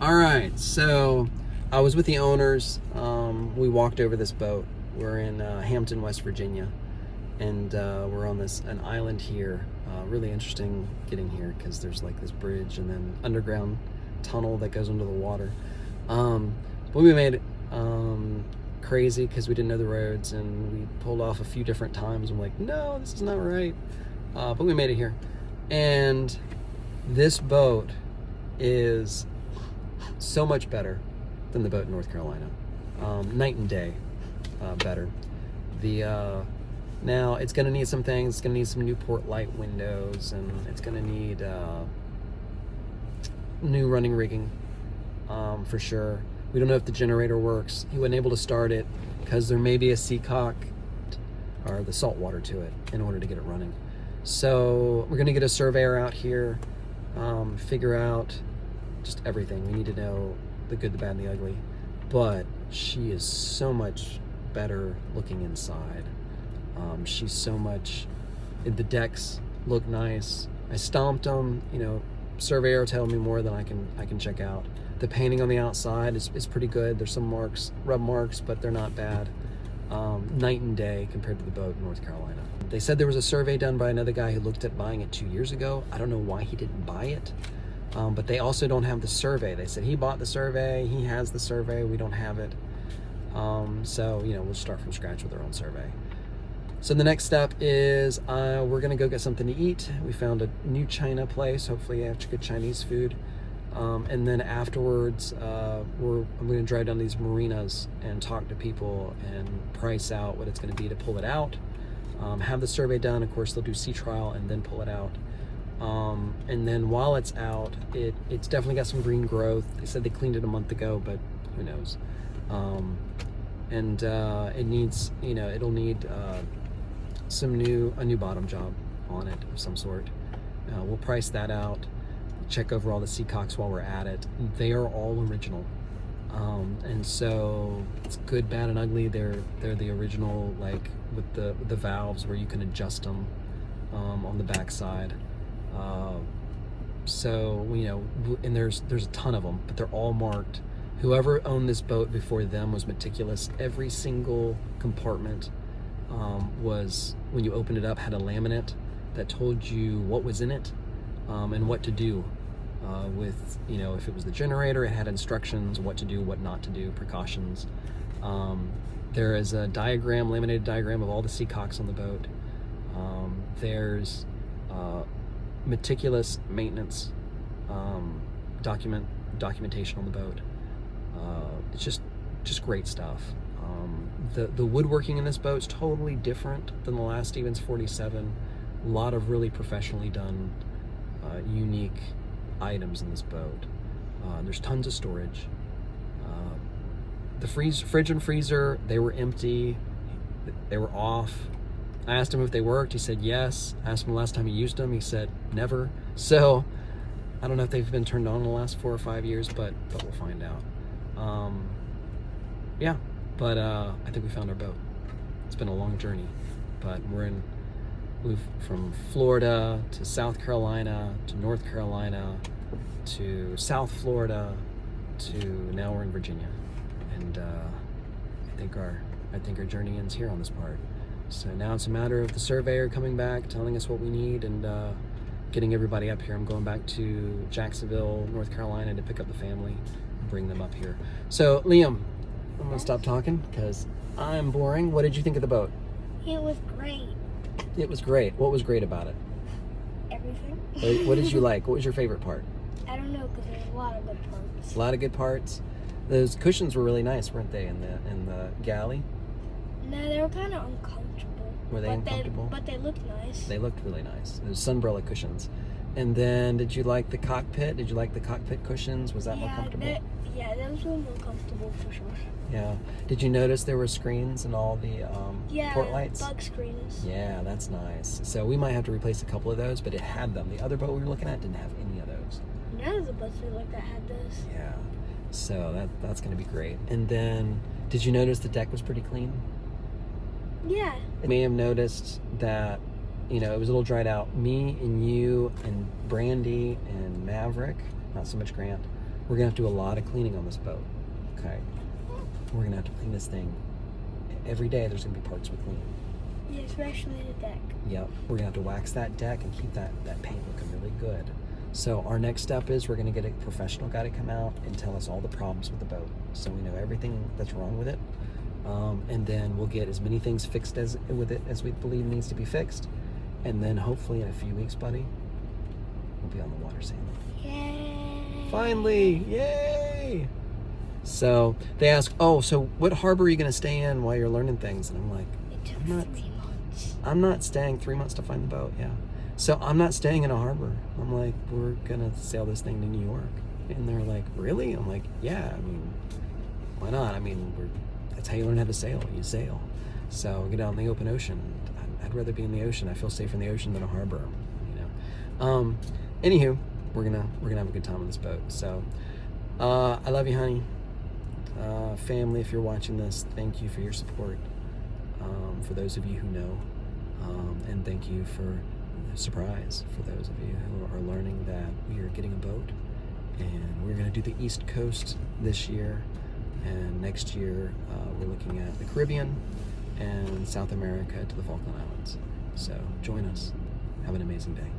All right, so I was with the owners. We walked over this boat. We're in Hampton, West Virginia, and we're on an island here. Really interesting getting here because there's like this bridge and then underground tunnel that goes under the water. But we made it crazy because we didn't know the roads, and we pulled off a few different times. I'm like, no, this is not right. But we made it here, and this boat is so much better than the boat in North Carolina. Night and day better. Now it's going to need some things. It's going to need some Newport light windows, and it's going to need new running rigging for sure. We don't know if the generator works. He wasn't able to start it because there may be a seacock or the salt water to it in order to get it running. So we're going to get a surveyor out here, figure out just everything. We need to know the good, the bad, and the ugly. But she is so much better looking inside. She's so much, the decks look nice. I stomped them, surveyor told me more than I can check out. The painting on the outside is pretty good. There's some marks, rub marks, but they're not bad. Night and day compared to the boat in North Carolina. They said there was a survey done by another guy who looked at buying it 2 years ago. I don't know why he didn't buy it. But they also don't have the survey. They said he bought the survey, he has the survey, we don't have it. So, we'll start from scratch with our own survey. So the next step is we're gonna go get something to eat. We found a new China place, hopefully have good Chinese food. And then afterwards, I'm gonna drive down these marinas and talk to people and price out what it's gonna be to pull it out. Have the survey done, of course they'll do sea trial and then pull it out. And then while it's out, it's definitely got some green growth. They said they cleaned it a month ago, but who knows? It needs, it'll need a new bottom job on it of some sort. We'll price that out, check over all the seacocks while we're at it. They are all original. And so it's good, bad, and ugly. They're the original, like with the valves where you can adjust them on the backside. And there's a ton of them, but they're all marked. Whoever owned this boat before them was meticulous. Every single compartment was, when you opened it up, had a laminate that told you what was in it and what to do with, if it was the generator, it had instructions, what to do, what not to do, precautions. There is a diagram, laminated diagram of all the seacocks on the boat. There's meticulous maintenance documentation on the boat. It's just great stuff. The woodworking in this boat is totally different than the last Stevens 47. A lot of really professionally done, unique items in this boat. There's tons of storage. The fridge and freezer, they were empty. They were off. I asked him if they worked. He said yes. I asked him the last time he used them. He said never. So I don't know if they've been turned on in the last 4 or 5 years, but we'll find out. I think we found our boat. It's been a long journey, but we've from Florida to South Carolina to North Carolina to South Florida to now we're in Virginia, and I think our journey ends here on this part. So now it's a matter of the surveyor coming back, telling us what we need, and getting everybody up here. I'm going back to Jacksonville, North Carolina to pick up the family and bring them up here. So Liam, I'm gonna stop talking because I'm boring. What did you think of the boat? It was great. It was great. What was great about it? Everything. What did you like? What was your favorite part? I don't know, because there's a lot of good parts. A lot of good parts. Those cushions were really nice, weren't they, in the galley? No, they were kind of uncomfortable. Were they uncomfortable? But they looked nice. They looked really nice. Those sunbrella cushions. And then, did you like the cockpit? Did you like the cockpit cushions? Was that more comfortable? Those were more comfortable for sure. Yeah. Did you notice there were screens and all the port lights? Bug screens. Yeah, that's nice. So we might have to replace a couple of those, but it had them. The other boat we were looking at didn't have any of those. None of the boats we looked at had those. Yeah. So that's going to be great. And then, did you notice the deck was pretty clean? Yeah. You may have noticed that, it was a little dried out. Me and you and Brandy and Maverick, not so much Grant, We're gonna have to do a lot of cleaning on this boat. Okay. We're gonna have to clean this thing every day. There's gonna be parts we clean. Yeah, especially the deck. Yep. We're gonna have to wax that deck and keep that paint looking really good. So our next step is we're gonna get a professional guy to come out and tell us all the problems with the boat, so we know everything that's wrong with it. And then we'll get as many things fixed with it as we believe needs to be fixed. And then hopefully in a few weeks, buddy, we'll be on the water sailing. Yay! Finally, yay! So they ask, oh, so what harbor are you going to stay in while you're learning things? And I'm like, It took I'm not- 3 months. I'm not staying 3 months to find the boat. Yeah. So I'm not staying in a harbor. I'm like, we're going to sail this thing to New York. And they're like, really? I'm like, yeah, I mean, why not? I mean, that's how you learn how to sail. You sail. So get out in the open ocean. I'd rather be in the ocean. I feel safer in the ocean than a harbor, you know. Anywho, we're gonna have a good time on this boat. So I love you, honey. Family, if you're watching this, thank you for your support. For those of you who know, and thank you for the surprise for those of you who are learning that we are getting a boat, and we're gonna do the East Coast this year. And next year, we're looking at the Caribbean and South America to the Falkland Islands. So join us. Have an amazing day.